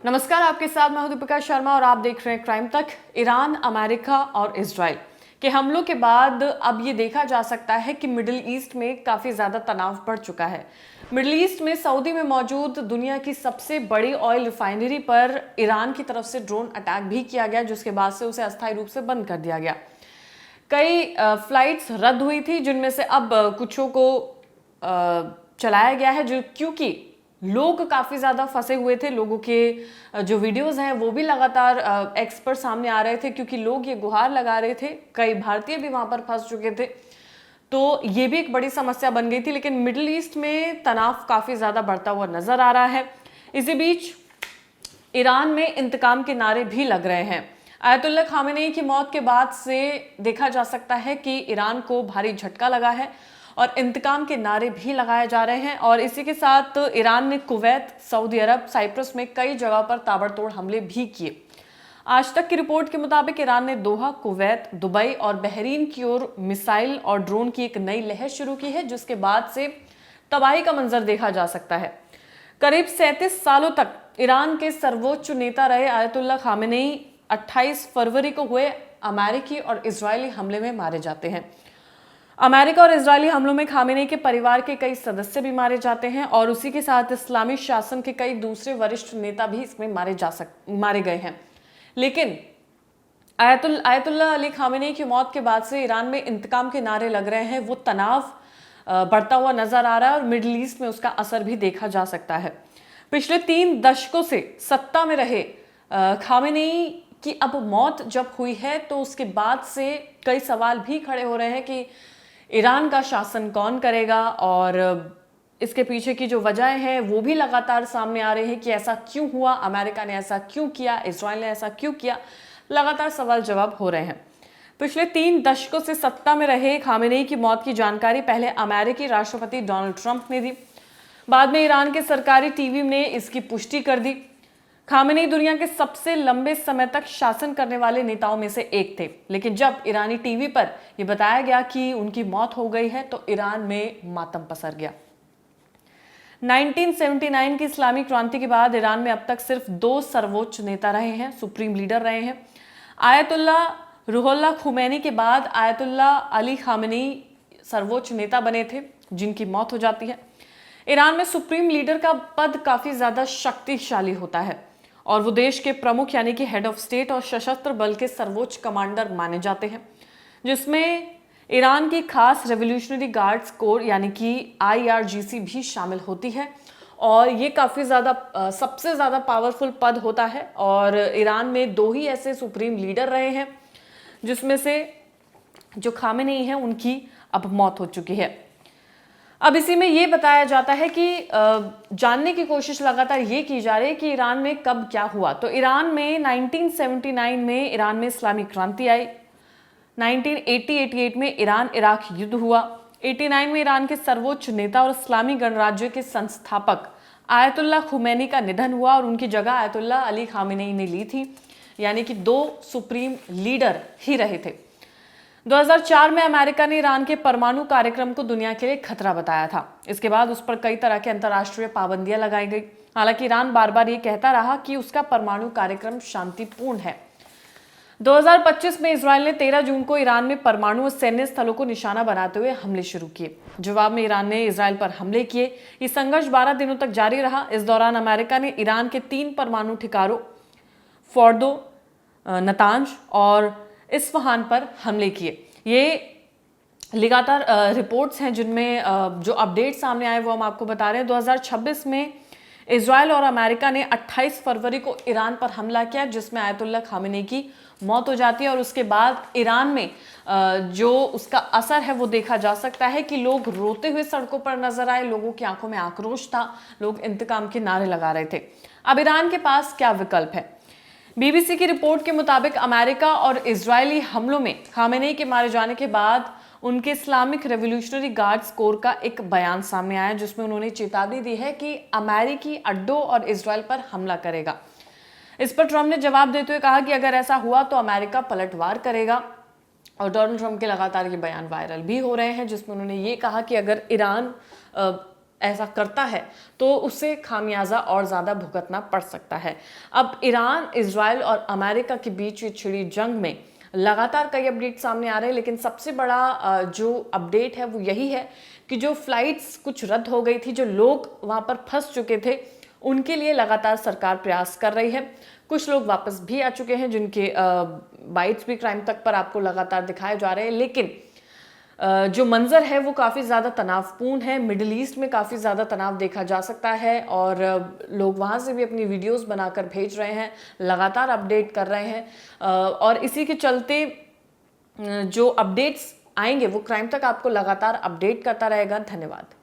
नमस्कार, आपके साथ मैं हूं दीपिका शर्मा और आप देख रहे हैं क्राइम तक। ईरान, अमेरिका और इजराइल के हमलों के बाद अब ये देखा जा सकता है कि मिडिल ईस्ट में काफी ज्यादा तनाव बढ़ चुका है। मिडिल ईस्ट में सऊदी में मौजूद दुनिया की सबसे बड़ी ऑयल रिफाइनरी पर ईरान की तरफ से ड्रोन अटैक भी किया गया, जिसके बाद से उसे अस्थायी रूप से बंद कर दिया गया। कई फ्लाइट्स रद्द हुई थी, जिनमें से अब कुछों को चलाया गया है, जो क्योंकि लोग काफी ज्यादा फंसे हुए थे। लोगों के जो वीडियोस हैं वो भी लगातार एक्स पर सामने आ रहे थे, क्योंकि लोग ये गुहार लगा रहे थे। कई भारतीय भी वहां पर फंस चुके थे, तो ये भी एक बड़ी समस्या बन गई थी। लेकिन मिडिल ईस्ट में तनाव काफी ज्यादा बढ़ता हुआ नजर आ रहा है। इसी बीच ईरान में इंतकाम के नारे भी लग रहे हैं। आयतुल्लाह खामेनेई की मौत के बाद से देखा जा सकता है कि ईरान को भारी झटका लगा है और इंतकाम के नारे भी लगाए जा रहे हैं। और इसी के साथ ईरान ने कुवैत, सऊदी अरब, साइप्रस में कई जगह पर ताबड़तोड़ हमले भी किए। आज तक की रिपोर्ट के मुताबिक ईरान ने दोहा, कुवैत, दुबई और बहरीन की ओर मिसाइल और ड्रोन की एक नई लहर शुरू की है, जिसके बाद से तबाही का मंजर देखा जा सकता है। करीब 37 सालों तक ईरान के सर्वोच्च नेता रहे आयतुल्लाह खामेनेई 28 फरवरी को हुए अमेरिकी और इजरायली हमले में मारे जाते हैं। अमेरिका और इजरायली हमलों में खामेनेई के परिवार के कई सदस्य भी मारे जाते हैं और उसी के साथ इस्लामी शासन के कई दूसरे वरिष्ठ नेता भी इसमें मारे गए हैं। लेकिन आयतुल्लाह अली खामेनेई की मौत के बाद से ईरान में इंतकाम के नारे लग रहे हैं। वो तनाव बढ़ता हुआ नजर आ रहा है और मिडिल ईस्ट में उसका असर भी देखा जा सकता है। पिछले 3 दशकों से सत्ता में रहे खामेनेई की अब मौत जब हुई है, तो उसके बाद से कई सवाल भी खड़े हो रहे हैं कि ईरान का शासन कौन करेगा, और इसके पीछे की जो वजह है वो भी लगातार सामने आ रही है कि ऐसा क्यों हुआ, अमेरिका ने ऐसा क्यों किया, इजराइल ने ऐसा क्यों किया। लगातार सवाल जवाब हो रहे हैं। पिछले 3 दशकों से सत्ता में रहे खामेनेई की मौत की जानकारी पहले अमेरिकी राष्ट्रपति डोनाल्ड ट्रंप ने दी, बाद में ईरान के सरकारी टीवी ने इसकी पुष्टि कर दी। खामेनेई दुनिया के सबसे लंबे समय तक शासन करने वाले नेताओं में से एक थे, लेकिन जब ईरानी टीवी पर यह बताया गया कि उनकी मौत हो गई है, तो ईरान में मातम पसर गया। 1979 की इस्लामी क्रांति के बाद ईरान में अब तक सिर्फ 2 सर्वोच्च नेता रहे हैं, सुप्रीम लीडर रहे हैं। आयतुल्लाह रूहुल्लाह खुमैनी के बाद आयतुल्लाह अली खामेनेई सर्वोच्च नेता बने थे, जिनकी मौत हो जाती है। ईरान में सुप्रीम लीडर का पद काफी ज्यादा शक्तिशाली होता है और वो देश के प्रमुख यानी कि हेड ऑफ स्टेट और सशस्त्र बल के सर्वोच्च कमांडर माने जाते हैं, जिसमें ईरान की खास रेवोल्यूशनरी गार्ड्स कोर यानी कि IRGC भी शामिल होती है। और ये काफी ज्यादा सबसे ज्यादा पावरफुल पद होता है और ईरान में 2 ही ऐसे सुप्रीम लीडर रहे हैं, जिसमें से जो खामेनेई है उनकी अब मौत हो चुकी है। अब इसी में ये बताया जाता है कि जानने की कोशिश लगातार ये की जा रही है कि ईरान में कब क्या हुआ। तो ईरान में 1979 में ईरान में इस्लामी क्रांति आई। 1988 में ईरान इराक युद्ध हुआ। 89 में ईरान के सर्वोच्च नेता और इस्लामी गणराज्य के संस्थापक आयतुल्लाह खुमैनी का निधन हुआ और उनकी जगह आयतुल्लाह अली खामेनेई ने ली थी, यानी कि 2 सुप्रीम लीडर ही रहे थे। 2004 में अमेरिका ने ईरान के परमाणु कार्यक्रम को दुनिया के लिए खतरा बताया था। इसके बाद उस पर कई तरह के अंतर्राष्ट्रीय पाबंदियां लगाई गई। हालांकि ईरान बार बार ये कहता रहा कि उसका परमाणु कार्यक्रम शांतिपूर्ण है। 2025 में इजराइल ने 13 जून को ईरान में परमाणु और सैन्य स्थलों को निशाना बनाते हुए हमले शुरू किए। जवाब में ईरान ने इजराइल पर हमले किए। ये संघर्ष 12 दिनों तक जारी रहा। इस दौरान अमेरिका ने ईरान के 3 परमाणु ठिकानों फोर्दो, नतांज और इस्फहान पर हमले किए। ये लगातार रिपोर्ट्स हैं जिनमें जो अपडेट सामने आए वो हम आपको बता रहे हैं। 2026 में इजराइल और अमेरिका ने 28 फरवरी को ईरान पर हमला किया, जिसमें आयतुल्लाह खामेनेई की मौत हो जाती है। और उसके बाद ईरान में जो उसका असर है वो देखा जा सकता है कि लोग रोते हुए सड़कों पर नजर आए, लोगों की आंखों में आक्रोश था, लोग इंतकाम के नारे लगा रहे थे। अब ईरान के पास क्या विकल्प है? BBC की रिपोर्ट के मुताबिक अमेरिका और इजरायली हमलों में खामेनेई के मारे जाने के बाद उनके इस्लामिक रेवोल्यूशनरी गार्ड्स कोर का एक बयान सामने आया, जिसमें उन्होंने चेतावनी दी है कि अमेरिकी अड्डों और इजराइल पर हमला करेगा। इस पर ट्रंप ने जवाब देते हुए कहा कि अगर ऐसा हुआ तो अमेरिका पलटवार करेगा। और डोनाल्ड ट्रंप के लगातार ये बयान वायरल भी हो रहे हैं, जिसमें उन्होंने ये कहा कि अगर ईरान ऐसा करता है तो उससे खामियाजा और ज़्यादा भुगतना पड़ सकता है। अब ईरान, इजराइल और अमेरिका के बीच ये छिड़ी जंग में लगातार कई अपडेट सामने आ रहे हैं, लेकिन सबसे बड़ा जो अपडेट है वो यही है कि जो फ्लाइट्स कुछ रद्द हो गई थी, जो लोग वहाँ पर फंस चुके थे, उनके लिए लगातार सरकार प्रयास कर रही है। कुछ लोग वापस भी आ चुके हैं जिनके बाइट्स भी क्राइम तक पर आपको लगातार दिखाए जा रहे हैं, लेकिन जो मंजर है वो काफ़ी ज़्यादा तनावपूर्ण है। मिडिल ईस्ट में काफ़ी ज़्यादा तनाव देखा जा सकता है और लोग वहाँ से भी अपनी वीडियोस बनाकर भेज रहे हैं, लगातार अपडेट कर रहे हैं और इसी के चलते जो अपडेट्स आएंगे वो क्राइम तक आपको लगातार अपडेट करता रहेगा। धन्यवाद।